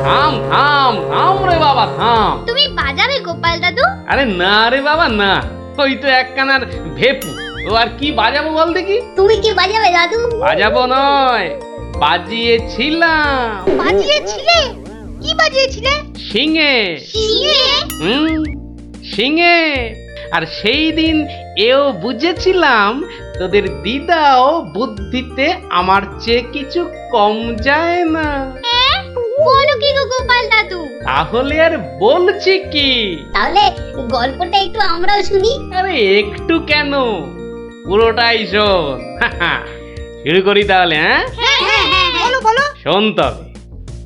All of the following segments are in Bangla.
থাম থাম থাম রে বাবা থাম। তুমি বাজাবে গোপাল দাদু? আরে না রে বাবা না, ওই তো একখানার ভেপু, ও আর কি বাজাবো বল দেখি। তুমি কি বাজাবে দাদু? বাজাবো নয়, বাজিয়েছিলাম। বাজিয়েছিলে? কি বাজিয়েছিলে? শিঙে। শিঙে? শিঙে। আর সেই দিন এও বুঝেছিলাম তোদের দিদাও বুদ্ধিতে আমার চেয়ে কিছু কম যায় না। বলো কি গো গোপাল দাদু? তাহলে আর বলছি কি, তাহলে গল্পটা একটু আমরাও শুনি। আরে একটু কেন, পুরোটাই শোন। শুরু করি তাহলে। হ্যাঁ বলো বলো। শোন তবে,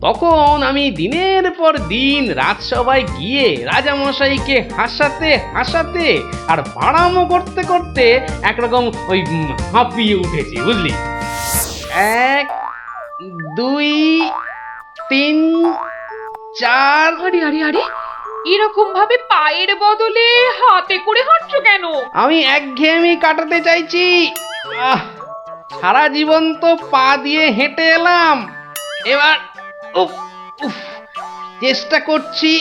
তখন আমি দিনের পর দিন রাজসভায় গিয়ে রাজামশাইকে হাসাতে হাসাতে আর বাড়ামো করতে করতে একরকম ওই হাঁপিয়ে উঠেছি, বুঝলি। 1 2 3 4। আরে আরে আরে, এরকম ভাবে পায়ের বদলে হাতে করে হাঁটছো কেন? আমি একঘেয়েমি কাটাতে চাইছি। সারা জীবন তো পা দিয়ে হেঁটে এলাম, এবার উফ উফ চেষ্টা করছি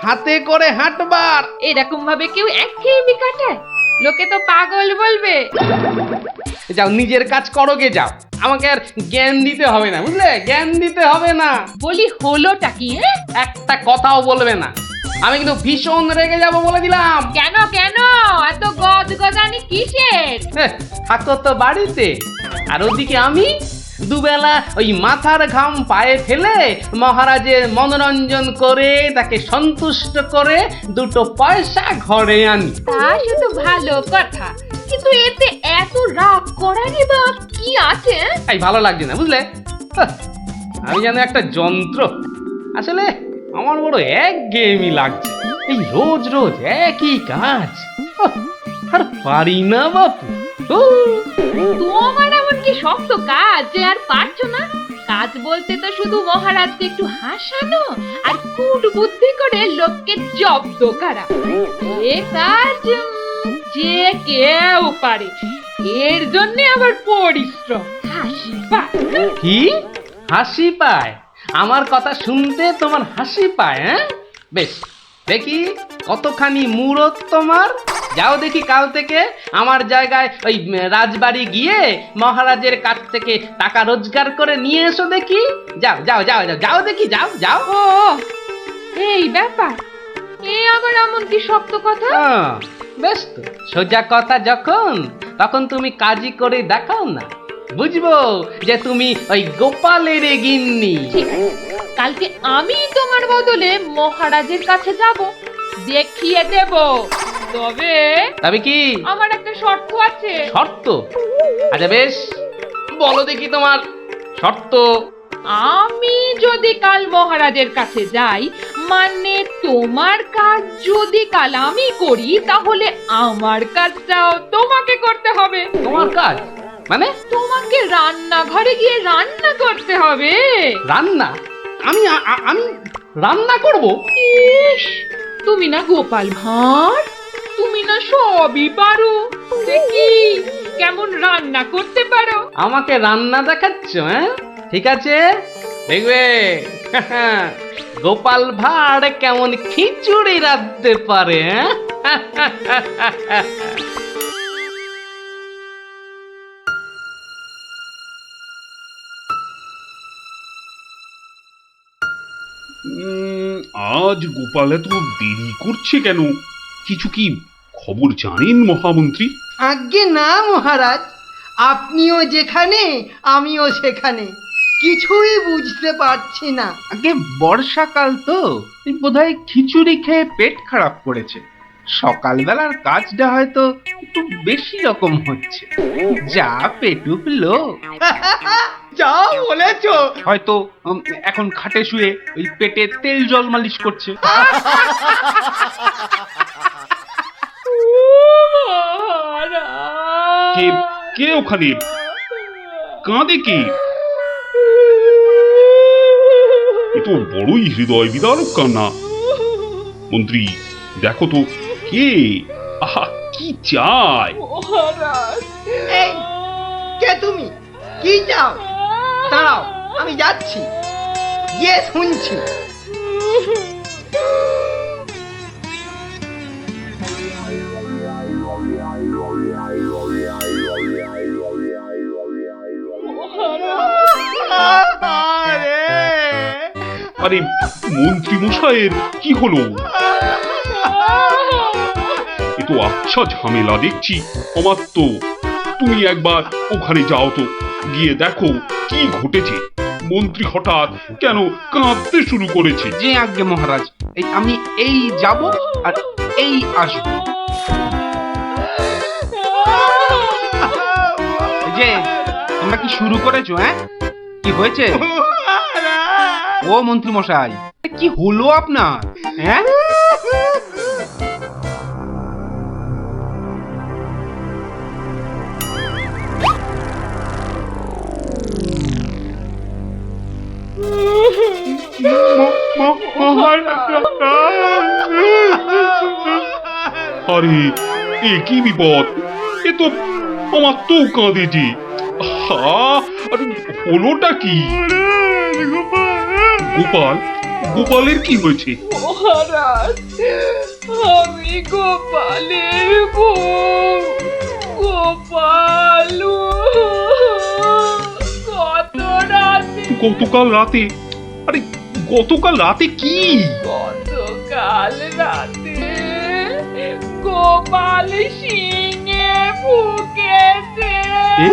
হাতে করে হাঁটবার। এরকম ভাবে কেউ একঘেয়েমি কাটায়? লোকে তো পাগল বলবে। যাও নিজের কাজ করো গে, যাও, আমাকে আর জ্ঞান দিতে হবে না, বুঝলে, জ্ঞান দিতে হবে না। বলি হলোটা কি? একটা কথাও বলবে না, আমি কিন্তু ভীষণ রেগে যাব বলে দিলাম। কেন কেন এত গজগজানি কিসের? থাকো তো বাড়িতে, আর ওদিকে আমি দুবেলা ওই মাথার ঘাম পায়ে ফেলে মহারাজের মনোরঞ্জন করে তাকে সন্তুষ্ট করে 2 পয়সা ঘরে আনি। তা শুধু ভালো কথা, কিন্তু এতে এত রাগ করারই বা কি আছে? তাই ভালো লাগছে না, বুঝলে। আমি যেন একটা যন্ত্র। আসলে আমার বড় একঘেয়েমি লাগছে, এই রোজ রোজ একই কাজ। আর পারি না বাপু। তোমার এমন কি শক্ত কাজ যে আর পারছো না? কাজ বলতে তো শুধু মহারাজকে একটু হাসানো আর কূট বুদ্ধি করে লোককে জব্দ করা। এ কাজ যে কেউ পারে, এর জন্য আবার পরিশ্রম। হাসি পায়। কি হাসি পায়? আমার কথা শুনতে তোমার হাসি পায়? বেশ, দেখি কতখানি মুরত তোমার। যাও দেখি কাল থেকে আমার জায়গায় ওই রাজবাড়ি গিয়ে মহারাজের কাছ থেকে টাকা রোজগার করে নিয়ে এসো দেখি। যাও যাও যাও যাও যাও দেখি, যাও যাও। ও এই ব্যাপার, এ আবার এমন কি শক্ত কথা? বেশ তো, সোজা কথা যখন, তখন তুমি কাজই করে দেখাও না, বুঝবো যে তুমি ওই গোপালের গিন্নি। ঠিক আছে, কালকে আমি তোমার বদলে মহারাজের কাছে যাব, দেখিয়ে দেব। তবে কি আমার একটা শর্ত আছে। শর্ত? আচ্ছা বেশ, বলো দেখি তোমার শর্ত। আমি যদি কাল মহারাজের কাছে যাই, মানে তোমার কাজ যদি কাল আমি করি, তাহলে আমার কাজটাও তোমাকে করতে হবে। তোমার কাজ মানে? তোমাকে রান্নাঘরে গিয়ে রান্না করতে হবে। রান্না? আমি আমি রান্না করব? ইস, তুমি না গোপাল ভাঁড়, তুমি না সবই পারো। দেখি কেমন রান্না করতে পারো। আমাকে রান্না দেখাচ্ছ? ঠিক আছে, দেখবে গোপাল ভাঁড় কেমন খিচুড়ি রাঁধতে পারে। আজ গোপাল এত দেরি করছে কেন? কিছু কি খবর জানেন মহামন্ত্রী? আজ্ঞে না মহারাজ, আপনিও যেখানে আমিও সেখানে, কিছুই বুঝতে পারছি না। আগে বর্ষাকাল তো, বোধহয় খিচুড়ি খেয়ে পেট খারাপ করেছে। সকালবেলার কাজটা হয়তো একটু বেশি রকম হচ্ছে, যা পেটুক লোক। যা বলেছো। হয়তো এখন খাটে শুয়ে ওই পেটে তেল জল মালিশ করছে। কে কে ওখানে কাঁদে? কে? এ তো বড়ই হৃদয় বিদারক কান্না। মন্ত্রী দেখো তো কে? আহা, কি চায়? এই, কে তুমি? কি চাও? দাঁড়াও, আমি যাচ্ছি, গিয়ে শুনছি। আরে মন্ত্রী মশাইয়ের কি হলো? এ তো আচ্ছা ঝামেলা দেখছি। অমাত্য, তুমি একবার ওখানে যাও তো, গিয়ে দেখো কি ঘটেছে। মন্ত্রী হঠাৎ কেন কাঁদতে শুরু করেছে? যে আজ্ঞে মহারাজ, আমি এই যাব আর এই আসবো। যে তোমরা কি শুরু করেছো? হ্যাঁ, কি হয়েছে? ও মন্ত্রী মশাই, কি হলো আপনার? হ্যাঁ, আরে এ কি বিপদ! এ তো অমাত্য কাঁদে যে। আরে হলোটা কি? গোপাল, গোপালের কি হয়েছে? মহারাজ, আমি গোপালের বউ। গোপাল কত রাতে, গতকাল রাতে? আরে গতকাল রাতে কি? গতকাল রাতে গোপাল সিংহে ফুকেছে। এ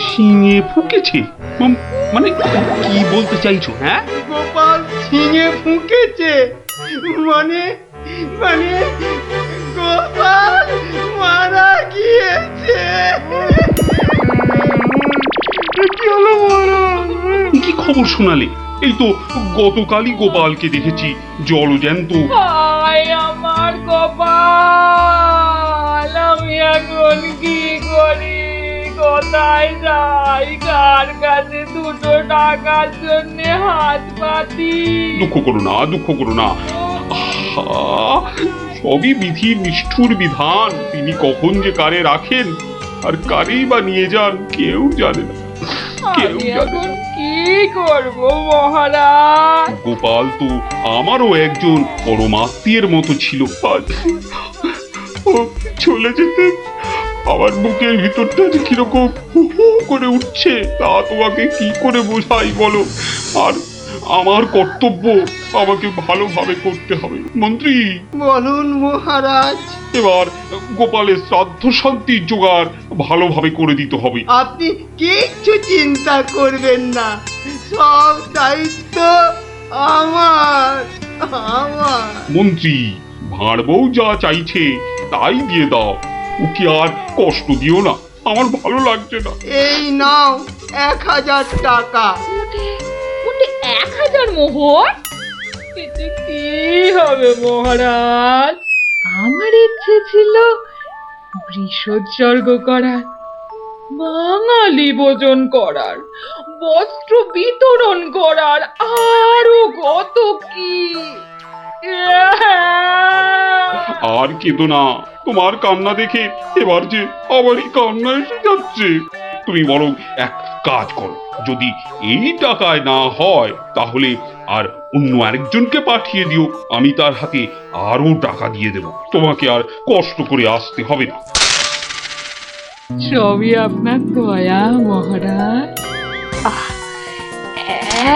শিঙে ফুকেছে? মানে কি বলতে চাইছো? হ্যাঁ, গোপাল ছিঙে ফুঁকেছে মানে মানে গোপাল মারা গিয়েছে। কি হলো মহারাজ? কি খবর শোনালে? এই তো গতকালই গোপালকে দেখেছি জলজ্যান্ত। হায় আমার গোপাল, আমি এখন কি করি? কোথায় যাই? কার কাছে দুটো টাকার জন্য হাত পাতি? দুঃখ করো না, দুঃখ করো না। আহা, সবই বিধির নিষ্ঠুর বিধান। তিনি কখন যে কারে রাখেন আর কারেই বা নিয়ে যান কেউ জানে না, কেউ আমি জানে এখন না। কি করব মহারাজ? গোপাল তো আমারও একজন পরমাত্মীয়ের মতো ছিল। আজ ও চলে যেতে আমার বুকের ভিতরটা যে কিরকম হু হু করে উঠছে তা তোমাকে কি করে বোঝাই বলো। আর আমার কর্তব্য আমাকে ভালোভাবে করতে হবে। মন্ত্রী, বলুন মহারাজ। এবার গোপালের শ্রাদ্ধ শান্তির জোগাড় ভালোভাবে করে দিতে হবে। আপনি কিচ্ছু চিন্তা করবেন না, সব দায়িত্ব আমার আমার। মন্ত্রী, ভাঁড় বউ যা চাইছে তাই দিয়ে দাও, ওকে আর কষ্ট দিও না, আমার ভালো লাগছে না। এই নাও 1000 টাকা। ওটা 1000 মোহর? এতে কি হবে মহারাজ? আমার ইচ্ছে ছিল বৃষোৎসর্গ করার, বাঙালি ভোজন করার, বস্ত্র বিতরণ করার, আরো কত কি। আর কেঁদো না, তোমার কান্না দেখে এবার যে আমারই কান্না এসে যাচ্ছে। তুমি বরং এক কাজ করো, যদি এই টাকায় না হয় তাহলে আর অন্য আরেকজনকে পাঠিয়ে দিও, আমি তার হাতে আরো টাকা দিয়ে দেব, তোমাকে আর কষ্ট করে আসতে হবে না। সবই আপনার দয়া মহারাজ।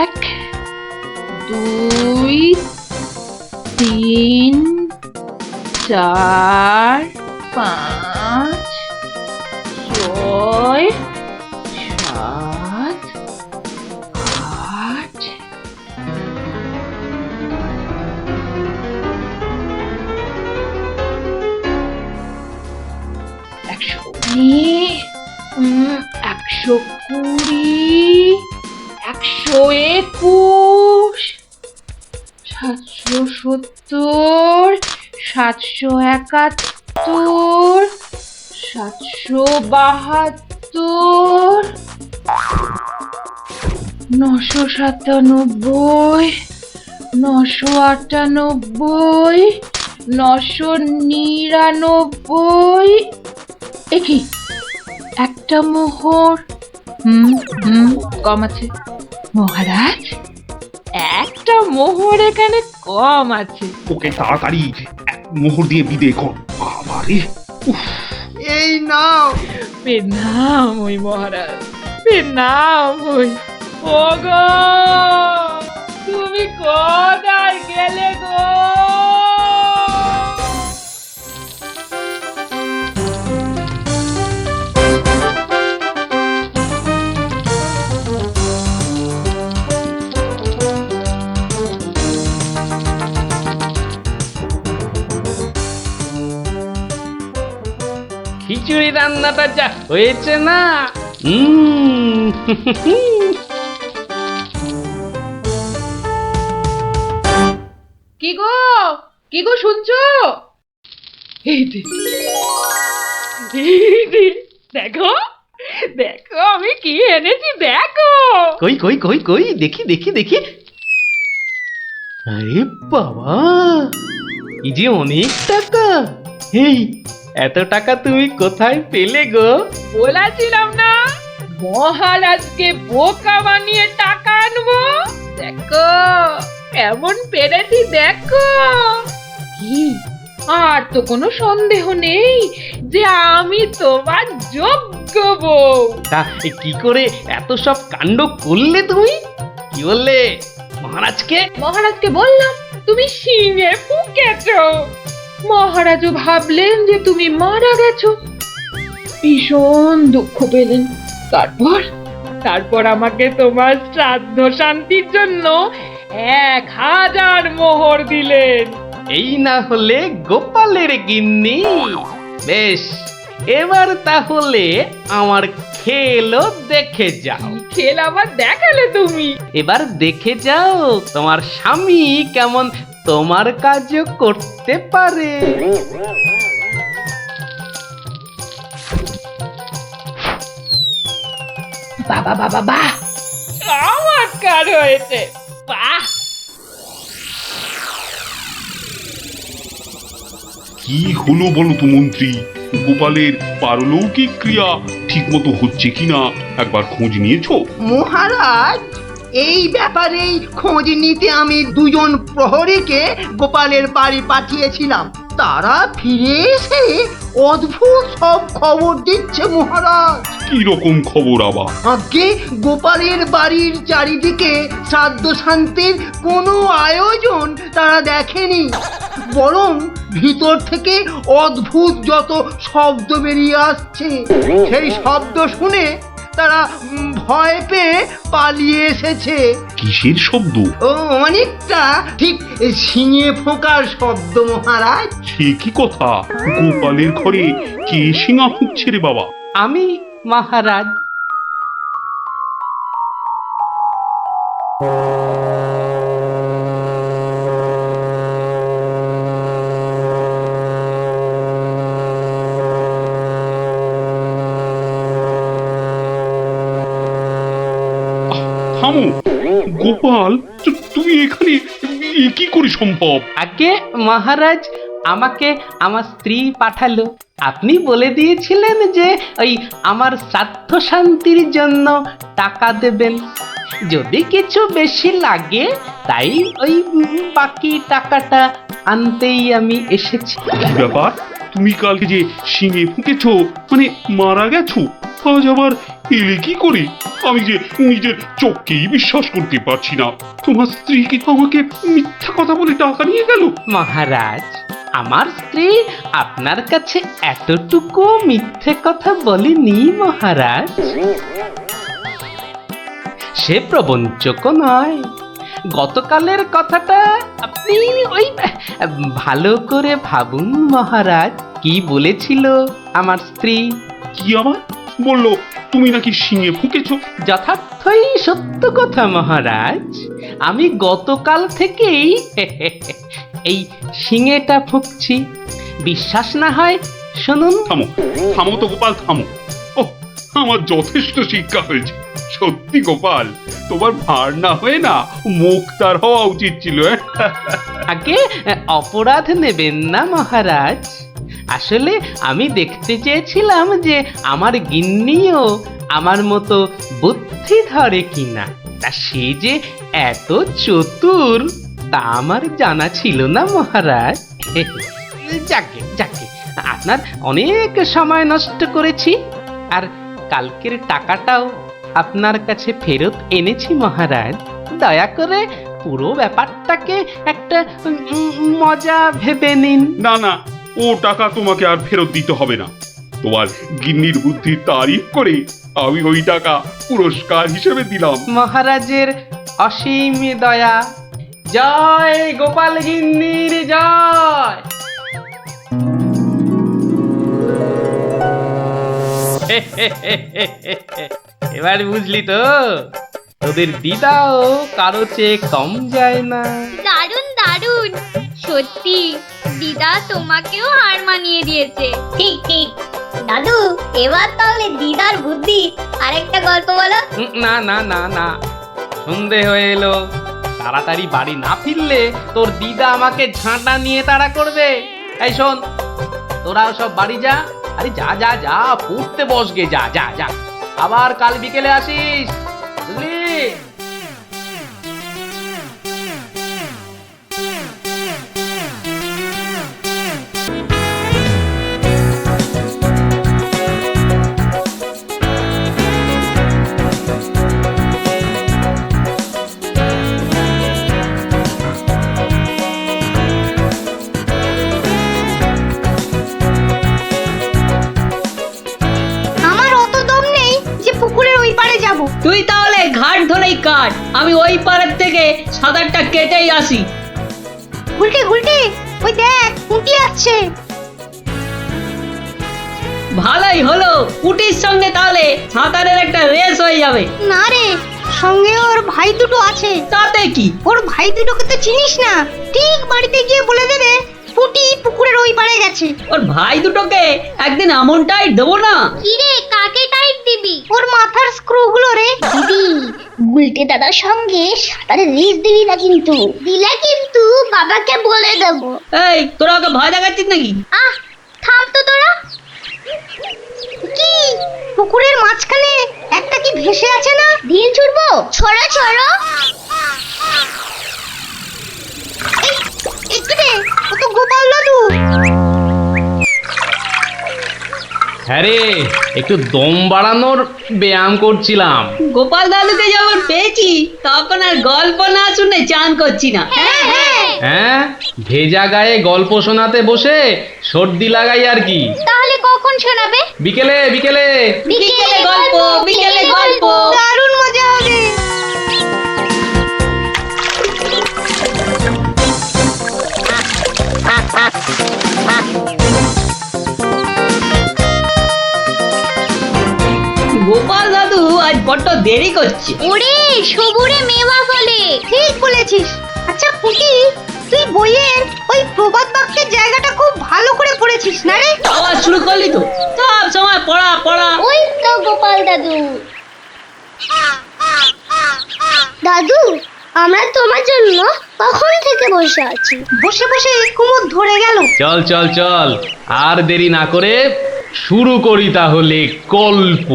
1 2 3 4 5 6 7 8 119 120 121 770 771 772 997 998 999। একই একটা মোহর। কম আছে মহারাজ, একটা মোহর এখানে কম আছে। ওকে তাড়াতাড়ি এক মোহর দিয়ে বিদে কর। বাবারে, উফ, এই নাও। প্রণাম ওই মহারাজ, প্রণাম ওই। ওগো, তুমি কোথায় গেলে গো? খিচুড়ি রান্নাটা যা হয়েছে না, কি গো, কি গো শুনছো? এই যে, এই যে, দেখো, দেখো আমি কি এনেছি দেখো। কই কই কই কই দেখি দেখি দেখি। আরে বাবা, এই যে অনেক টাকা। এই এত টাকা তুমি কোথায় পেলে গো? বলেছিলাম না মহারাজকে বোকা বানিয়ে টাকা আনবো। দেখো এমন পেরেছি দেখো। কি আর তো কোনো সন্দেহ নেই যে আমি তোমার যোগ্য বউ। তা কি করে এত সব কাণ্ড করলে তুমি? কি বললে মহারাজকে? মহারাজকে বললাম তুমি শিঙে ফুকেছো। মহারাজও ভাবলেন যে তুমি মারা গেছো, ভীষণ দুঃখ পেলেন। তারপর আমাকে তোমার শ্রাদ্ধ শান্তির জন্য 1000 মোহর দিলেন। এই না হলে গোপালের গিন্নি। বেশ, এবার তাহলে আমার খেলও দেখে যাও। খেল আবার দেখালে তুমি? এবার দেখে যাও তোমার স্বামী কেমন তোমার কাজও করতে পারে। বাবা বাবা বাহ, চমৎকার হয়েছে, বাহ। কি হলো বলো তো মন্ত্রী? গোপালের পারলৌকিক ক্রিয়া ঠিক মতো হচ্ছে কিনা একবার খোঁজ নিয়েছো? মহারাজ, এই ব্যাপারেই খোঁজ নিতে আমি 2জন প্রহরীকে গোপালের বাড়ি পাঠিয়েছিলাম। তারা ফিরে এসে অদ্ভুত সব খবর দিচ্ছে মহারাজ। কি রকম খবর আবার? আগে গোপালের বাড়ির চারিদিকে শ্রাদ্ধ শান্তির কোনো আয়োজন তারা দেখেনি, বরং ভিতর থেকে অদ্ভুত যত শব্দ বেরিয়ে আসছে, সেই শব্দ শুনে তারা ভয় পেয়ে পালিয়ে এসেছে। কিসের শব্দ? ও অনেকটা ঠিক শিঙে ফোঁকার শব্দ মহারাজ। সে কি কথা? গোপালের ঘরে কে শিঙা ফুঁকছে রে বাবা? আমি মহারাজ। থামো গোপাল, তুমি এখানে এ কি করে সম্ভব? আগে মহারাজ, আমাকে আমার স্ত্রী পাঠালো। আপনি বলে দিয়েছিলেন যে ওই আমার শ্রাদ্ধ শান্তির জন্য টাকা দেবেন, যদি কিছু বেশি লাগে তাই ওই বাকি টাকাটা আনতেই আমি এসেছি। কি ব্যাপার? তুমি কালকে যে শিঙে ফুঁকেছো, মানে মারা গেছো, আজ আবার এলে কি করে? আমি যে নিজের চোখকেই বিশ্বাস করতে পারছি না। তোমার স্ত্রী কি আমাকে মিথ্যা কথা বলে টাকা নিয়ে গেল? মহারাজ, আমার স্ত্রী আপনার কাছে এতটুকু মিথ্যে কথা বলেনি মহারাজ। সে প্রবঞ্চক নয়। গতকালের কথাটা আপনি ওই ভালো করে ভাবুন মহারাজ। কি বলেছিল আমার স্ত্রী? কি আবার বললো? তুমি নাকি শিঙে ফুঁকেছো? যথার্থই সত্য কথা মহারাজ। আমি গতকাল থেকেই এই শিঙেটা ফুঁকছি। বিশ্বাস না হয় শুনুন। থামো থামো তো গোপাল, থামো। ও, আমার যথেষ্ট শিক্ষা হয়েছে। সত্যি গোপাল, তোমার ভার না হয়ে না মুক্তার হওয়া উচিত ছিল। আগে অপরাধ নেবেন না মহারাজ। আসলে আমি দেখতে চেয়েছিলাম যে আমার গিন্নিও আমার মতো বুদ্ধি ধরে কিনা। তা সে যে এত চতুর তা আমার জানা ছিল না মহারাজ। যাকে যাকে, আপনার অনেক সময় নষ্ট করেছি, আর কালকের টাকাটাও আপনার কাছে ফেরত এনেছি মহারাজ। দয়া করে পুরো ব্যাপারটাকে একটা মজা ভেবে নিন। না না, ও টাকা তোমাকে আর ফেরত দিতে হবে না। তোমার গিন্নির বুদ্ধির তারিফ করে আমি ওই টাকা পুরস্কার হিসেবে দিলাম। মহারাজের অসীম দয়া। জয় গোপাল গিন্নির জয়। এবার বুঝলি তো, তোদের দিদাও কারো চেয়ে কম যায় না। দারুণ দারুণ, সত্যি দিদা তোমাকেও হার মানিয়ে দিয়েছে। ঠিক ঠিক দাদু, এবার তাহলে দিদার বুদ্ধি আরেকটা গল্প বলো। না না না না, সন্ধে হয়ে এলো, তাড়াতাড়ি বাড়ি না ফিরলে তোর দিদা আমাকে ঝাঁটা নিয়ে তাড়া করবে। এই শোন, তোরাও সব বাড়ি যা। আরে যা যা যা, পড়তে বসগে, যা যা যা, আবার কাল বিকেলে আসিস, বুঝলি? আমার অত দম নেই যে পুকুরের ওই পারে যাব। তুই তাহলে ঘাট ধরেই কাট, আমি ওই পাড়ের থেকে সাঁতারটা কেটেই আসি। গুলটে গুলটে, ওই দেখ পুঁটি আসছে। ভালোই হলো, পুটির সঙ্গে তাহলে সাঁতারের একটা রেস হয়ে যাবে। না রে, সঙ্গে ওর ভাই দুটো আছে। তাতে কি? ওর ভাই দুটোকে তো চিনিস না, ঠিক বাড়িতে গিয়ে বলে দেবে পুঁটি পুকুরের ওই পারে গেছে। ওর ভাই দুটোকে একদিন এমন টাইট দেবো না। কি রে, কাকে টাইট দিবি? ওর মাথার স্ক্রু গুলো রে। দিদি, গুলটে দাদার সঙ্গে সাঁতারে রেস দিবি না কিন্তু। দিলে কিন্তু বাবাকে বলে দেবো। এই, তোরা ওকে ভয় দেখাচ্ছিস নাকি? আহ, থাম তো তোরা। কি পুকুরের মাঝখানে একটা কি ভেসে আছে না? ঢিল ছুড়বো? ছড়া ছড়ো। একটু রে, ও তো গোপাল দাদু। হ্যাঁ রে, একটু দম বাড়ানোর ব্যায়াম করছিলাম। গোপাল দাদুকে যখন পেয়েছি তখন আর গল্প না শুনে চান করছি না। হ্যাঁ হ্যাঁ, হ্যাঁ, ভেজা গায়ে গল্প শোনাতে বসে সর্দি লাগাই আর কি। তাহলে কখন শোনাবে? বিকেলে বিকেলে। বিকেলে গল্প, বিকেলে গল্প। দারুণ মজা হবে। গোপাল দাদু আজ বড্ড দেরি করছে। ওরে, সবুরে মেওয়া ফলে। ঠিক বলেছিস। আচ্ছা পুটি, তুই বইয়ের ওই প্রবাদ বাক্যের জায়গাটা খুব ভালো করে পড়েছিস না রে? আবার শুরু করলি তো, সব সময় পড়া পড়া। ওই তো গোপাল দাদু। দাদু, আমরা তোমার জন্য কখন থেকে বসে আছি। বসে বসে কুমোদ ধরে গেল। চল চল চল, আর দেরি না করে শুরু করি তাহলে গল্প।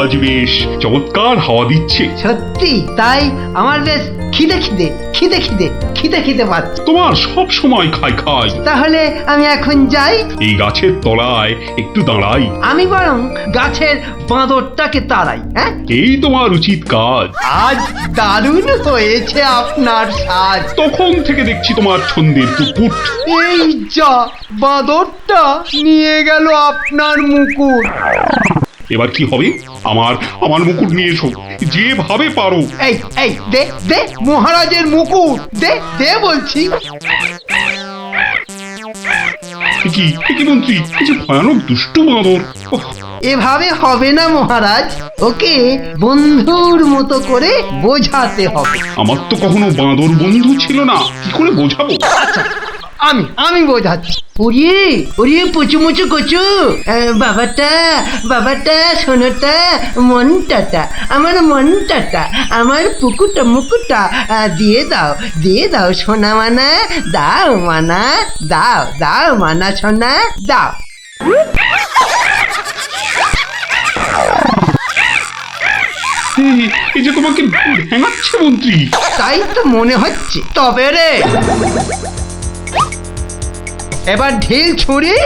আজ বেশ চমৎকার হাওয়া দিচ্ছে। সত্যি তাই, আমার বেশ খিদে খিদে খিদে খিদে খিদে খিদে পাচ্ছে। তোমার সব সময় খাই খাই। তাহলে আমি এখন যাই। এই গাছের তলায় একটু দাঁড়াই। আমি বরং গাছের বাঁদরটাকে তাড়াই। হ্যাঁ, এই তোমার উচিত কাজ। আজ দারুণ হয়েছে আপনার সাজ। তখন থেকে দেখছি তোমার ছন্দের পুকুট। এই যা, বাঁদরটা নিয়ে গেল আপনার মুকুট। এবার কি হবে? আমার আমার মুকুট নিয়ে এসো, যেভাবে পারো। এই এই দে দে মহারাজের মুকুট, দে দে বলছি। কি কি মন্ত্রী, এই যে ভয়ানক দুষ্টু বাঁদর। ওহ, এভাবে হবে না মহারাজ, ওকে বন্ধুর মতো করে বোঝাতে হবে। আমার তো কখনো বাঁদর বন্ধু ছিল না, কি করে বোঝাবো? আমি বোঝাচ্ছি। ওরে ওরে পুচু মুচু কচু, বাবাটা সোনাটা মনটাটা, আমার মনটাটা, আমার পুকুটা মুকুটা দিয়ে দাও সোনা মানা, দাও মানা, দাও মানা সোনা, দাও। এই যে তোমাকে ভেঙাচ্ছে মন্ত্রী। তাই তো মনে হচ্ছে। তবে রে এবার ঢিল ছুরি,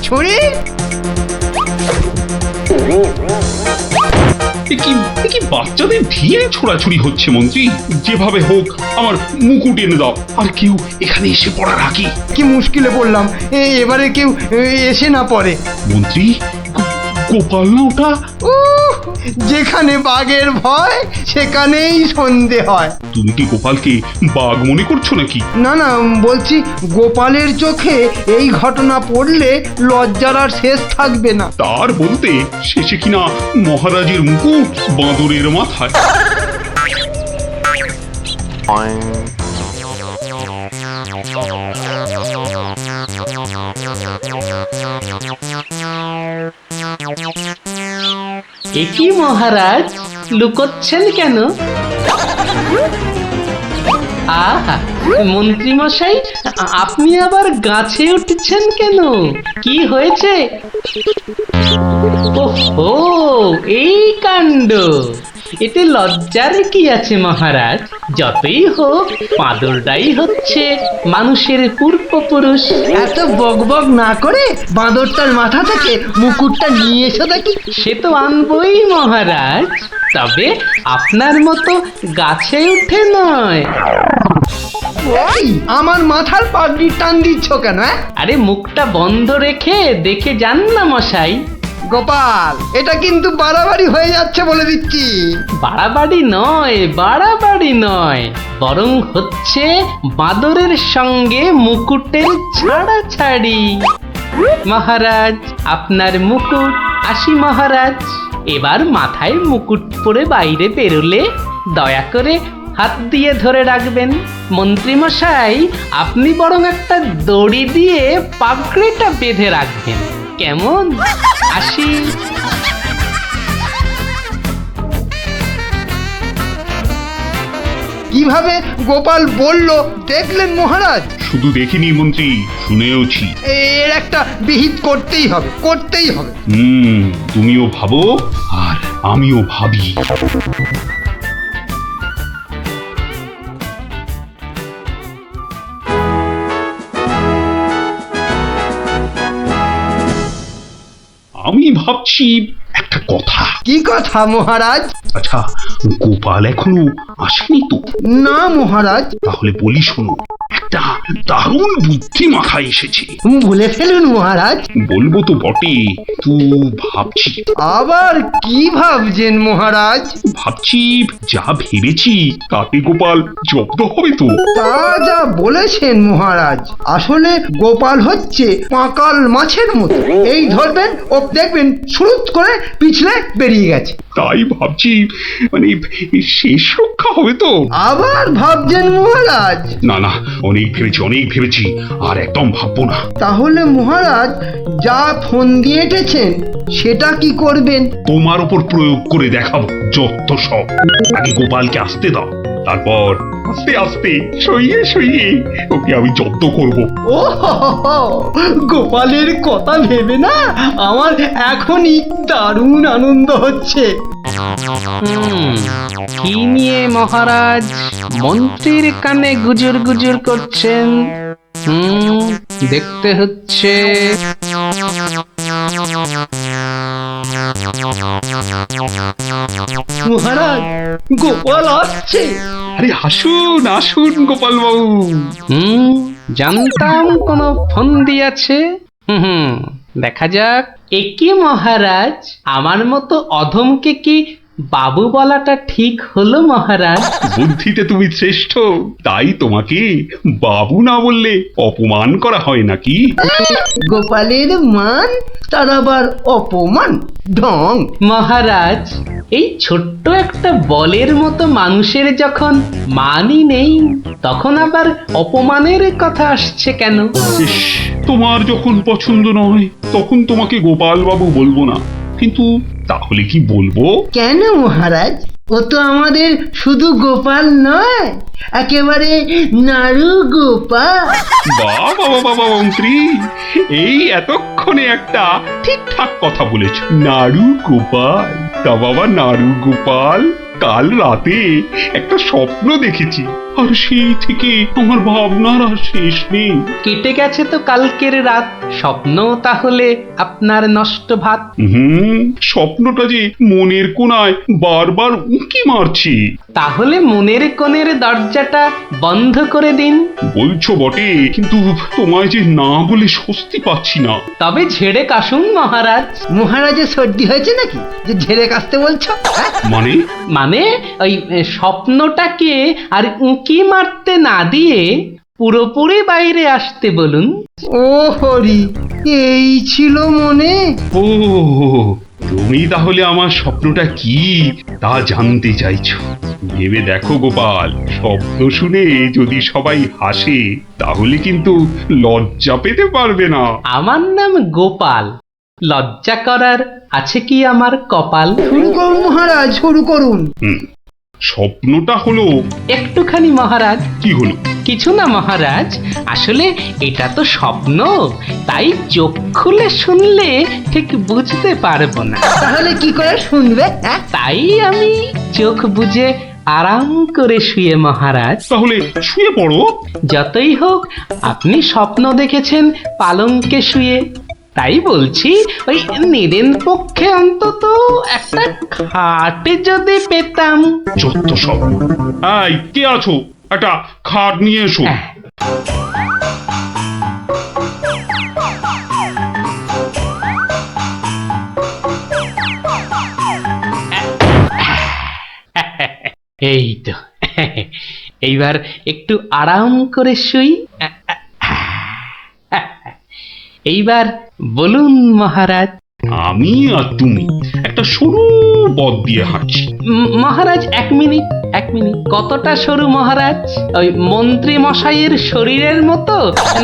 ছুরি। এ কি বাচ্চাদের ঢিলে ছোড়াছুড়ি হচ্ছে মন্ত্রী? যেভাবে হোক আমার মুকুট এনে দাও, আর কেউ এখানে এসে পড়ার আগে। কি মুশকিলে পড়লাম, এবারে কেউ এসে না পড়ে। মন্ত্রী, গোপাল না ওটা? উহ, যেখানে বাঘের ভয় সেখানেই সন্ধে হয়। তুমি কি গোপালকে বাঘ মনে করছো নাকি? না না, বলছি গোপালের চোখে এই ঘটনা পড়লে লজ্জার আর শেষ থাকবে না। তার বলতে শেষে কিনা মহারাজের মুকুট বাঁদরের মাথায়। এ কি মহারাজ, লুকোচ্ছেন কেন? আহা, মন্ত্রী মশাই, আপনি আবার গাছে উঠছেন কেন? কি হয়েছে? ওহো, এই কাণ্ড। এতে লজ্জার কি আছে মহারাজ? যতই হোক বাঁদরটাই হচ্ছে মানুষের পূর্বপুরুষ। এত বকবক না করে বাঁদরটার মাথা থেকে মুকুটটা নিয়ে এসো দেখি। সে তো আনবই মহারাজ, তবে আপনার মতো গাছে উঠে নয়। এই, আমার মাথার পাগড়ি টান দিচ্ছ কেন? আরে মুখটা বন্ধ রেখে দেখে যান না মশাই। গোপাল, এটা কিন্তু বাড়াবাড়ি হয়ে যাচ্ছে বলে দিচ্ছি। বাড়াবাড়ি নয়, বরং হচ্ছে বাঁদরের সঙ্গে মুকুটের ছাড়াছাড়ি। মহারাজ, আপনার মুকুট। আসি মহারাজ, এবার মাথায় মুকুট পরে বাইরে বেরোলে দয়া করে হাত দিয়ে ধরে রাখবেন। মন্ত্রী মশাই, আপনি বরং একটা দড়ি দিয়ে পাগড়িটা বেঁধে রাখবেন, কেমন? আসি। কিভাবে গোপাল বলল দেখলেন মহারাজ? শুধু দেখিনি মন্ত্রী, শুনেওছি। এর একটা বিহিত করতেই হবে। তুমিও ভাবো আর আমিও ভাবি। আমি ভাবছি একটা কথা। কি কথা মহারাজ? আচ্ছা, গোপাল এখনো আসেনি তো? না মহারাজ। তাহলে বলি শোনো, একটা দারুণ বুদ্ধি মাথায় এসেছে। বলে ফেলুন মহারাজ। বলবো তো বটে, তো ভাবছি। আবার কি ভাবছেন মহারাজ? ভাবছি যা ভেবেছি তাতে গোপাল জব্দ হবে তো? তা যা বলেছেন মহারাজ, আসলে গোপাল হচ্ছে পাঁকাল মাছের মতো। এই ধরবেন ও দেখবেন সুরুত করে পিছলে বেরিয়ে গেছে। তাই ভাবছি, মানে শেষ রক্ষা হবে তো? আবার ভাবছেন মহারাজ? না না, অনেক ভেবেছি, আর একদম ভাববো না। তাহলে মহারাজ যা ফোন দিয়ে এঁটেছেন সেটা কি করবেন? তোমার উপর প্রয়োগ করে দেখাবো যত সব। আগে গোপালকে আসতে দাও, তারপর আস্তে আস্তে সইয়ে ওকে আমি জব্দ করব। ও গোপালের কথা ভেবে না আমার এখনই দারুণ আনন্দ হচ্ছে। কি নিয়ে মহারাজ মন্ত্রীর কানে গুজুর গুজুর করছেন? দেখতে হচ্ছে। মহারাজ, গোপাল আসছে। আরে আসুন গোপাল বাবু। জানতাম কোনো ফোন দিয়েছে। দেখা যাক। একি মহারাজ, আমার মতো অধমকে কি বাবু বলাটা ঠিক হলো মহারাজ? বুদ্ধিতে তুমি শ্রেষ্ঠ, তাই তোমাকে বাবু না বললে অপমান করা হয় নাকি? গোপালের মান তার আবার অপমান, ঢং। মহারাজ, এই ছোট্ট একটা বলের মতো মানুষের যখন মানই নেই, তখন আবার অপমানের কথা আসছে কেন? ইস, তোমার যখন পছন্দ নয় তখন তোমাকে গোপাল বাবু বলবো না, কিন্তু তাহলে কি বলবো? কেন মহারাজ? ও তো আমাদের শুধু গোপাল নয়, একেবারে নাড়ু গোপাল। বাবা বাবা মন্ত্রী, এই এতক্ষণে একটা ঠিকঠাক কথা বলেছ। নাড়ু গোপাল, তা বাবা নাড়ু গোপাল, কাল রাতে একটা স্বপ্ন দেখেছি, আর সেই থেকে আমার ভাবনার আর শেষ নেই। কেটে গেছে তো কালকের রাত, স্বপ্ন তাহলে আপনার নষ্ট ভাত। স্বপ্নটা যে মনের কোণায় বারবার উঁকি মারছি। তাহলে মনের কোণের দরজাটা বন্ধ করে দিন। বলছো বটে, কিন্তু তোমায় যে না বলে স্বস্তি পাচ্ছি না। তবে ঝেড়ে কাশুন মহারাজ। মহারাজের সর্দি হয়েছে নাকি যে ঝেড়ে কাশতে বলছো? হ্যাঁ? মানে মানে ওই স্বপ্নটাকে আর উঁকি মারতে না দিয়ে পুরোপুরি বাইরে আসতে বলুন। ও হরি, এই ছিল মনে? ও, তুমি তাহলে আমার স্বপ্নটা কি তা জানতে চাইছো? ভেবে দেখো গোপাল, শব্দ শুনে যদি সবাই হাসে তাহলে কিন্তু লজ্জা পেতে পারবে না। আমার নাম গোপাল, লজ্জা করার আছে কি আমার কপাল? শুরু করুন মহারাজ, শুরু করুন। স্বপ্নটা হলো, একটুখানি মহারাজ। কি হলো? কিছু না মহারাজ, আসলে এটা তো স্বপ্ন, তাই চোখ খুলে শুনলে ঠিক বুঝতে পারবো না। তাহলে কি করে শুনবে? হ্যাঁ? তাই আমি চোখ বুজে আরাম করে শুয়ে মহারাজ। তাহলে শুয়ে পড়ো। যতই হোক আপনি স্বপ্ন দেখেছেন পালঙ্কে শুয়ে, তাই বলছি ওই নিদেন পক্ষে অন্তত একটা খাটে যদি পেতাম। যত সব। এই, কে আছো? একটা খাট নিয়ে এসো। এই তো, এইবার একটু আরাম করে শুই। এইবার বলুন মহারাজ। আমি আর তুমি একটা সরু পথ দিয়ে হাঁটছি। মহারাজ এক মিনিট, এক মিনিট। কতটা সরু মহারাজ? ওই মন্ত্রী মশাইয়ের শরীরের মতো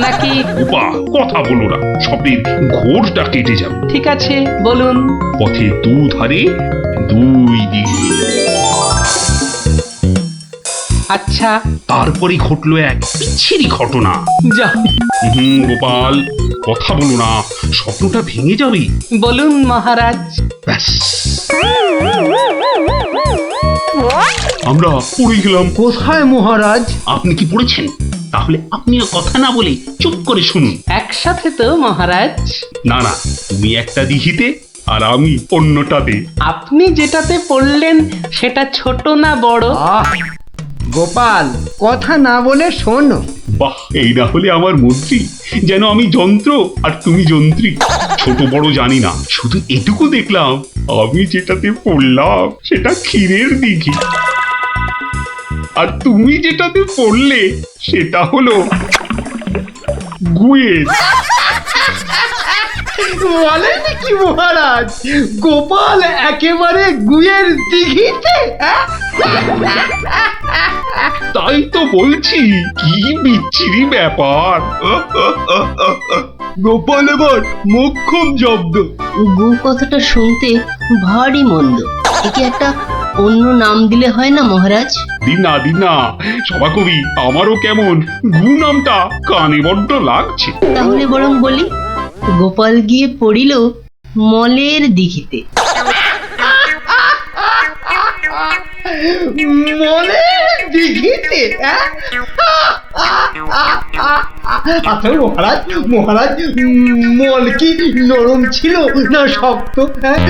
নাকি? বাহ, কথা বলো না, স্বপ্নের ঘোরটা কেটে যাবে। ঠিক আছে, বলুন। পথে দুধারে দুই দিকে। আচ্ছা, তারপরে ঘটলো এক বিচ্ছিরি ঘটনা। যা গোপাল, কথা বলো না, স্বপ্নটা ভেঙে যাবে। বলুন মহারাজ। ব্যাস, আমরা পড়ে গেলাম। কোথায় মহারাজ? আপনি কি পড়েছেন? তাহলে আপনিও কথা না বলে চুপ করে শুনুন। একসাথে তো মহারাজ? না না, তুমি একটা দিঘিতে আর আমি অন্যটাতে। আপনি যেটাতে পড়লেন সেটা ছোট না বড়? আহ, গোপাল, কথা না বলে শোনো। বাহ, এই না হলে আমার মন্ত্রী, যেন আমি যন্ত্র আর তুমি যন্ত্রী। ছোট বড় জানি না, শুধু এটুকু দেখলাম, আমি যেটাতে পড়লাম সেটা ক্ষীরের দিঘি, আর তুমি যেটাতে পড়লে সেটা হলো গুয়ের। বলেন কি মহারাজ, গোপাল একেবারে গুয়ের দিঘিতে? হ্যাঁ? তাই তো বলছি, কি বিচ্ছিরি ব্যাপার। গোপাল এবার মোক্ষম জব্দ। গু কথাটা শুনতে ভারী মন্দ, একে একটা অন্য নাম দিলে হয় না মহারাজ? দিন না সভাকবি, আমারও কেমন গু নামটা কানে বড্ড লাগছে। তাহলে বরং বলি, গোপাল গিয়ে পড়িল মলের দিঘিতে। মলের দিঘিতে? হ্যাঁ? আচ্ছা মহারাজ, মহারাজ, মল কি নরম ছিল না শক্ত? হ্যাঁ,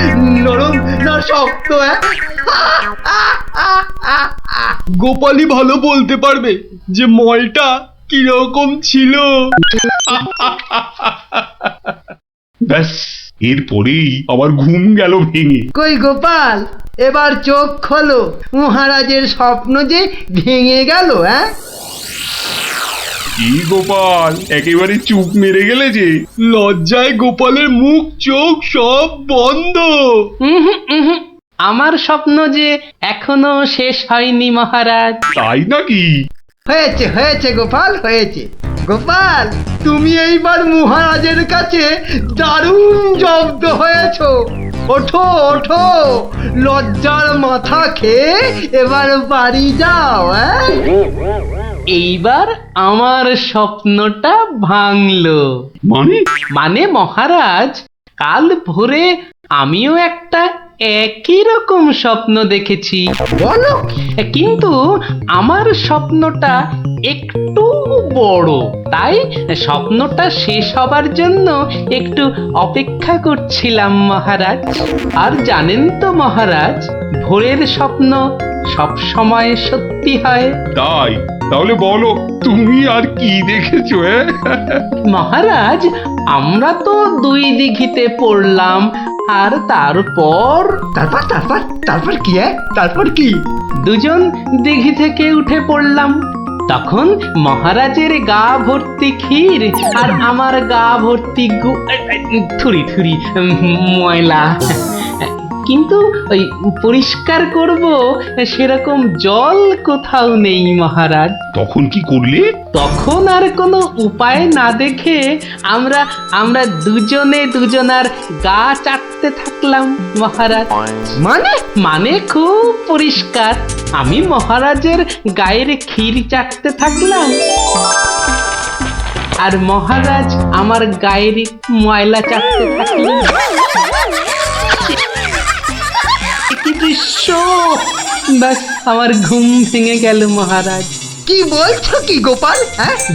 নরম না শক্ত? হ্যাঁ, গোপালই ভালো বলতে পারবে যে মলটা কিরকম ছিল। ব্যাস, এরপরেই আবার ঘুম গেল ভেঙে। কই গোপাল, এবার চোখ খোলো, মহারাজের স্বপ্ন যে ভেঙে গেল। হ্যাঁ, কি গোপাল, একেবারে চুপ মেরে গেলে যে। লজ্জায় গোপালের মুখ চোখ সব বন্ধ। আমার স্বপ্ন যে এখনো শেষ হয়নি মহারাজ। তাই নাকি? হয়েছে হয়েছে গোপাল, হয়েছে। গোপাল, তুমি এইবার মহারাজের কাছে দারুণ জব্দ হয়েছো। ওঠো ওঠো, লজ্জার মাথা খেয়ে এবার বাড়ি যাও। এইবার আমার স্বপ্নটা ভাঙলো। মানে মহারাজ, কাল ভোরে আমিও একটা একই রকম স্বপ্ন দেখেছি। বলো? কিন্তু আমার স্বপ্নটা একটু বড়, তাই স্বপ্নটা শেষ হবার জন্য একটু অপেক্ষা করছিলাম মহারাজ। আর জানেন তো মহারাজ, ভোরের স্বপ্ন সব সময় সত্যি হয়। তাই? তাহলে বলো, তুমি আর কি দেখেছো? মহারাজ, আমরা তো 2 দিঘিতে পড়লাম, আর তারপর তারপর তারপর তারপর কি? তারপর কি? দুজন দিঘি থেকে উঠে পড়লাম। তখন মহারাজের গা ভর্তি ক্ষীর আর আমার গা ভর্তি থুরি থুরি ময়লা। কিন্তু ওই পরিষ্কার করব সেরকম জল কোথাও নেই মহারাজ। তখন কি করলে? তখন আর কোনো উপায় না দেখে আমরা দুজনে দুজনার গা চাটতে থাকলাম মহারাজ। মানে খুব পরিষ্কার। আমি মহারাজের গায়ের ক্ষীর চাটতে থাকলাম, আর মহারাজ আমার গায়ের ময়লা চাটতে থাকলেন। কি দৃশ্য! ব্যাস, আমার ঘুম ভেঙে গেল মহারাজ। কি বলছো কি গোপাল?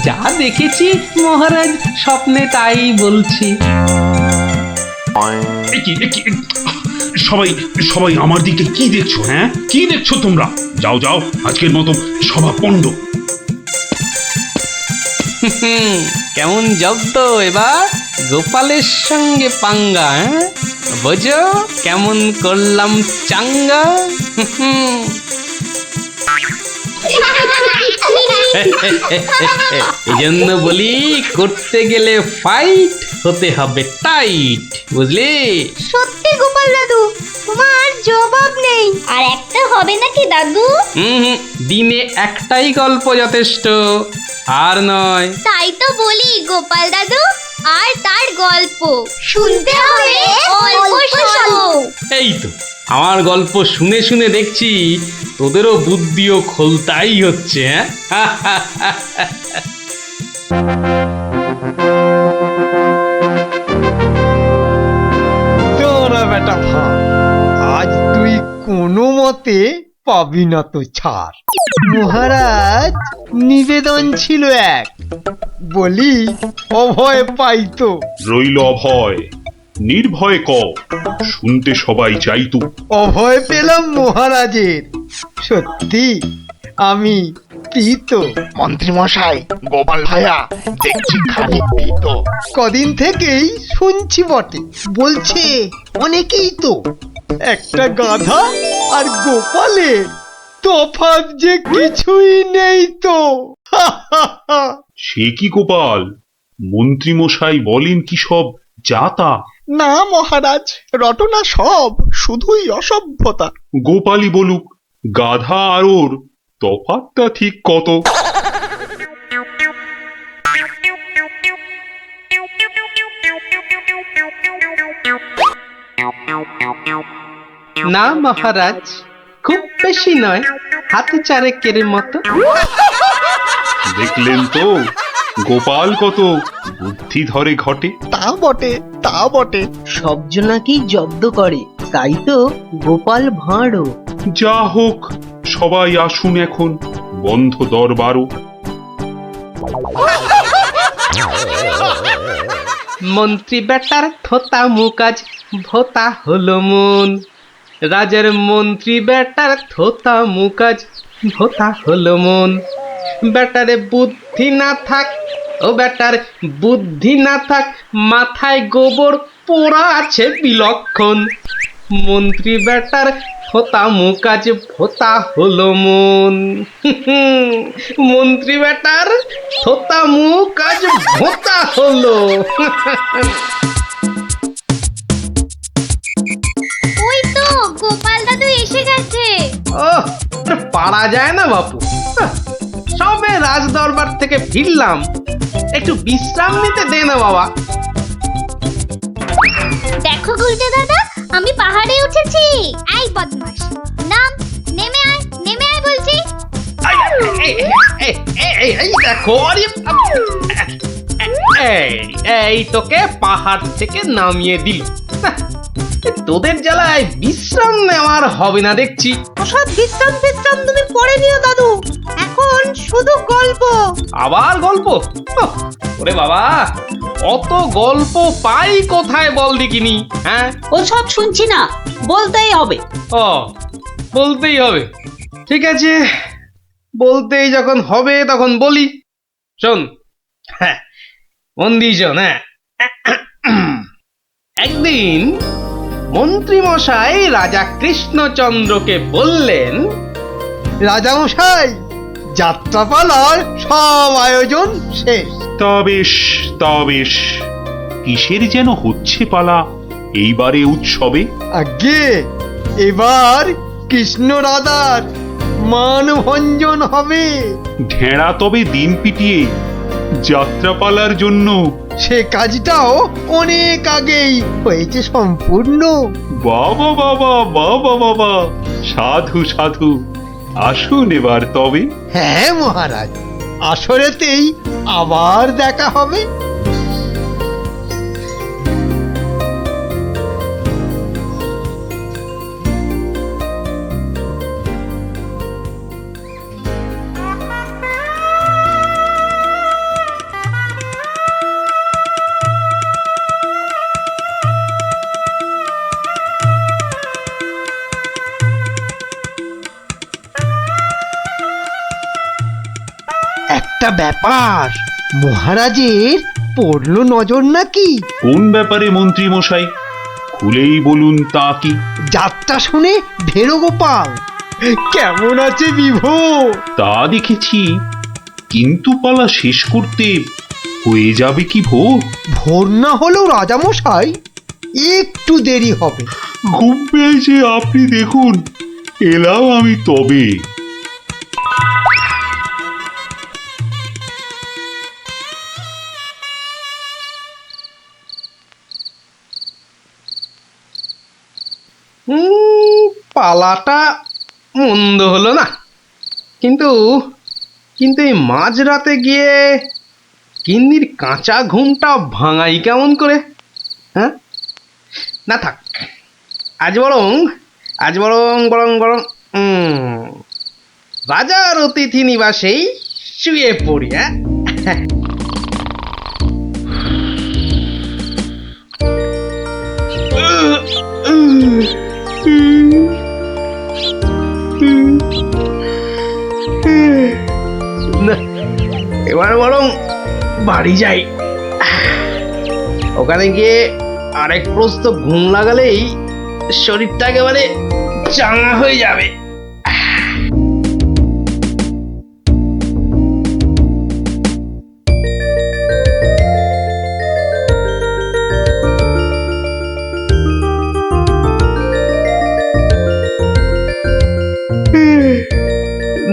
যা দেখেছি মহারাজ, স্বপ্নে তাই বলছি। সবাই সবাই আমার দিকে কি দেখছো? কি দেখছো তোমরা? যাও যাও, আজকের মতো সভা পণ্ড। কেমন জব্দ এবার গোপালের সঙ্গে পাঙ্গা? বোঝো কেমন করলাম চাঙ্গা? এই জন্য বলি, করতে গেলে ফাইট হতে হবে টাইট, বুঝলি? সত্যি গোপাল দাদু, তোমার জবাব নেই। আর একটা হবে নাকি দাদু? দিনে একটাই গল্প যথেষ্ট, আর নয়। তাই তো বলি গোপাল দাদু, আর তার গল্প শুনতে হবে অল্প শোনো। এই তো, আমার গল্প শুনে শুনে দেখছি তোদেরও বুদ্ধিও খোলতাই হচ্ছে। তোরা বেটা ভাই, আজ তুই কোনো মতে পাবি না তো ছাড়। মহারাজ নিবেদন ছিল এক, বলি অভয় পাইতো। রইল অভয়, নির্ভয় ক, শুনতে সবাই চাইতো। অভয় পেলাম মহারাজের, সত্যি আমি প্রীত। মন্ত্রী মশাই, গোপাল ভাইয়া দেখছি খানিক ভীত। কদিন থেকেই শুনছি বটে, বলছে অনেকেই তো একটা গাধা আর গোপালের তফাৎ যে কিছুই নেই তো। সে কি গোপাল, মন্ত্রী মশাই বলেন কি সব যাতা? না মহারাজ, রটনা সব, শুধুই অসভ্যতা। গোপালই বলুক, গাধা আর ওর তফাৎটা ঠিক কত? না মহারাজ, খুব বেশি নয়, হাত চারেকের মতো। দেখলেন তো গোপাল কত বুদ্ধি ধরে ঘটে। তা বটে, তা বটে। সব জনাকেই জব্দ করে, তাই তো গোপাল ভাঁড়ও। যা হোক, সবাই আসুন এখন, বন্ধ দরবারও। মন্ত্রী বেটার থোতা মুকাজ ভোতা হলো মন। রাজার মন্ত্রী বেটার থোতা মুকাজ ভোতা হলো মন। বেটারে বুদ্ধি না থাক, ও বেটার বুদ্ধি না থাক, মাথায় গোবর পোড়া আছে বিলক্ষণ। মন্ত্রী বেটার থোতা মুকাজ ভোতা হলো মন। মন্ত্রী বেটার থোতা মুকাজ ভোতা হলো। ওই তো গোপাল দাদু পারা যায় না বাপু। হাহ, সবে রাজ দরবার থেকে ফিরলাম, একটু বিশ্রাম নিতে দে না বাবা। দেখো গুলটে দাদা, আমি পাহাড়ে উঠেছি। এই বদমাশ, নাম, নেমে আয় বলছি। এই দেখো, এই তোকে পাহাড় থেকে নামিয়ে দিল। হাহ, তোদের জ্বালায় বিশ্রাম নেওয়ার হবে না দেখছি। ওসব বিশ্রাম তুমি পড়ে নিও দাদু, এখন শুধু গল্প। আবার গল্প? ওহ, ওরে বাবা, অত গল্প পাই কোথায় বল দেখিনি? হ্যাঁ, ওসব শুনছি না, বলতেই হবে। ও বলতেই হবে, ঠিক আছে, বলতেই যখন হবে তখন বলি। শোন, হ্যাঁ, মন দিয়ে শোন। হ্যাঁ, একদিন মন্ত্রী মশাই রাজা কৃষ্ণচন্দ্রকে বললেন, রাজামশাই, যাত্রাপালার সব আয়োজন শেষ। তা বেশ, কিসের যেন হচ্ছে পালা এইবারে উৎসবে? আগে এবার কৃষ্ণ রাধার মানভঞ্জন হবে। ঢেড়া তবে দিন পিটিয়ে যাত্রাপালার জন্য? সে কাজটাও অনেক আগেই হয়েছে সম্পূর্ণ। বাবা বাবা বাবা বাবা, সাধু, আসুন এবার তবে। হ্যাঁ মহারাজ, আসরেতেই আবার দেখা হবে। একটা ব্যাপার মহারাজের পড়লো নজর নাকি? কোন ব্যাপারে মন্ত্রী মশাই, খুলেই বলুন তা কি? যাত্রা শুনে ভেরো গোপাল কেমন আছে বিভোর? তা দেখেছি, কিন্তু পালা শেষ করতে হয়ে যাবে কি ভোর? ভোর না হলেও রাজামশাই একটু দেরি হবে। ঘুম পেয়েছে আপনি দেখুন, এলাম আমি তবে। পালাটা মন্দ হলো না, কিন্তু এই মাঝরাতে গিয়ে গিন্নির কাঁচা ঘুমটা ভাঙাই কেমন করে? হ্যাঁ, না থাক, আজ বরং রাজার অতিথি নিবাসেই শুয়ে পড়ি। হ্যাঁ, না, এবার বরং বাড়ি যাই। ওখানে গিয়ে আরেক প্রস্ত ঘুম লাগালেই শরীরটা একেবারে চাঙা হয়ে যাবে।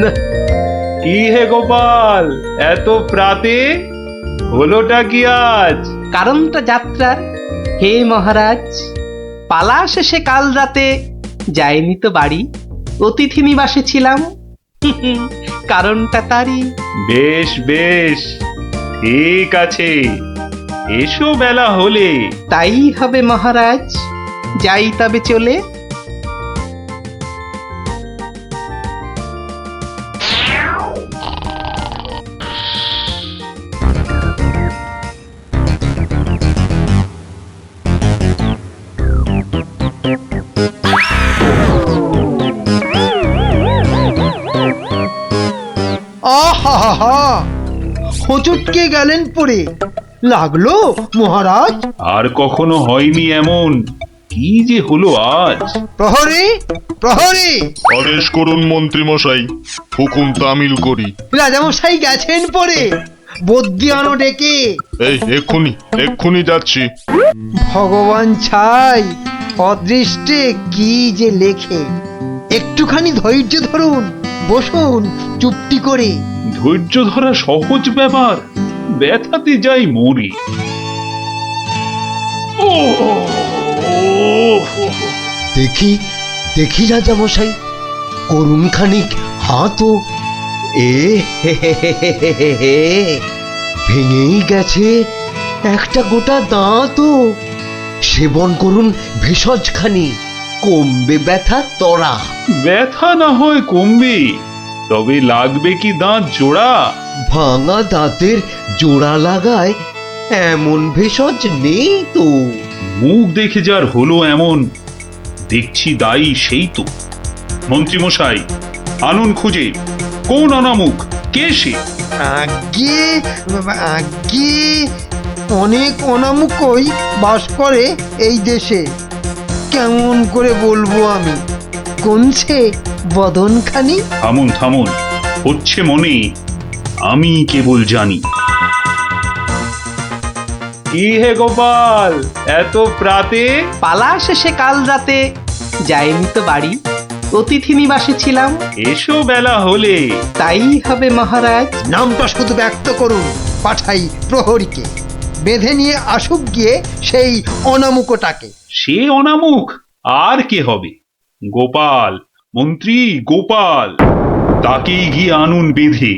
না, কি হে গোপাল, এত প্রাতে হলোটা কি আজ? কারণটা যাত্রার হে মহারাজ, পালা শেষে কাল রাতে যাইনি তো বাড়ি, অতিথি নিবাসে ছিলাম। কারণটা তারই। বেশ, ঠিক আছে, এসো বেলা হলে। তাই হবে মহারাজ, যাই তবে চলে। আহা, হোঁচটকে গেলেন পড়ে, লাগলো মহারাজ? আর কখনো হয়নি এমন, কি যে হলো আজ? প্রহরী, আদেশ করুন মন্ত্রী মশাই, হুকুম তামিল করি। রাজামশাই গেছেন পড়ে, বদ্যি আনো ডেকে। এই এক্ষুনি যাচ্ছি। ভগবান ছাই, অদৃষ্টে কি যে লেখে। একটুখানি ধৈর্য ধরুন, বসুন চুপটি করে। ধৈর্য ধরা সহজ ব্যাপার, ব্যথাতে যাই মরি। ও দেখি দেখি রাজামশাই, করুন খানিক হাতও। এ হে হে হে হে হে হে হে, ভেঙেই গেছে একটা গোটা দাঁতও। সেবন করুন ভেষজ খানি, কমবে ব্যথা তরা। ব্যথা না হয় কমবে, তবে লাগবে কি দাঁত জোড়া? ভাঙা দাঁতের জোড়া লাগায় এমন ভেষজ নেই তো। মুখ দেখে যার হলো এমন, দেখছি দায়ী সেই তো। মন্ত্রীমশাই, আনুন খুঁজে, কোন অনামুখ, কে সে? আগে আগে অনেক অনামুকই বাস করে এই দেশে। কেমন করে বলবো আমি, কোনছে বদনখানি? থামুন থামুন, হচ্ছে মনে, আমি কেবল জানি। কি হে গোপাল, এত প্রাতে? পালা শেষে কাল রাতে যাইনি তো বাড়ি, অতিথি নিবাসে ছিলাম। এসো বেলা হলে। তাই হবে মহারাজ। নামটা শুধু ব্যক্ত করুন, পাঠাই প্রহরীকে, বেঁধে নিয়ে আসুক গিয়ে সেই অনামুকটাকে। সে অনামুখ আর কে হবে? গোপাল, মন্ত্রী গোপাল, তাকেই গিয়ে আনুন বেঁধে,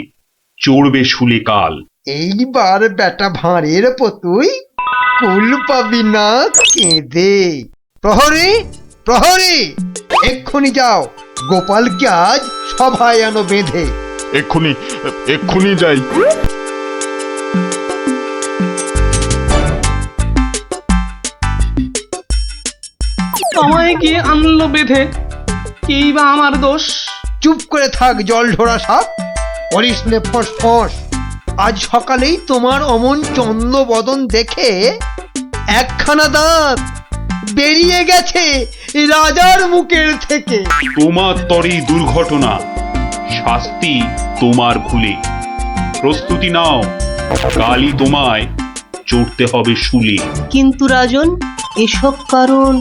চড়বে শুলে কাল। এইবার বেটা ভাঁড়ের পতুই কুল পাবি না কেঁদে। প্রহরী প্রহরী, এক্ষুনি যাও, গোপালকে আজ সভায় আনো বেঁধে। এক্ষুনি এক্ষুনি যাই। আমায় কি আনলো বেঁধে? কি বা আমার দোষ? চুপ করে থাক জল ঢোড়া সাপ, করিস নে ফস ফস। আজ সকালেই তোমার অমন চন্দ্র বদন দেখে একখানা দাঁত বেরিয়ে গেছে রাজার মুখের থেকে। তোমার তরেই দুর্ঘটনা, শাস্তি তোমার ভুলে। প্রস্তুতি নাও, কালই তোমায় চড়তে হবে শুলে। কিন্তু রাজন, এসব কারণ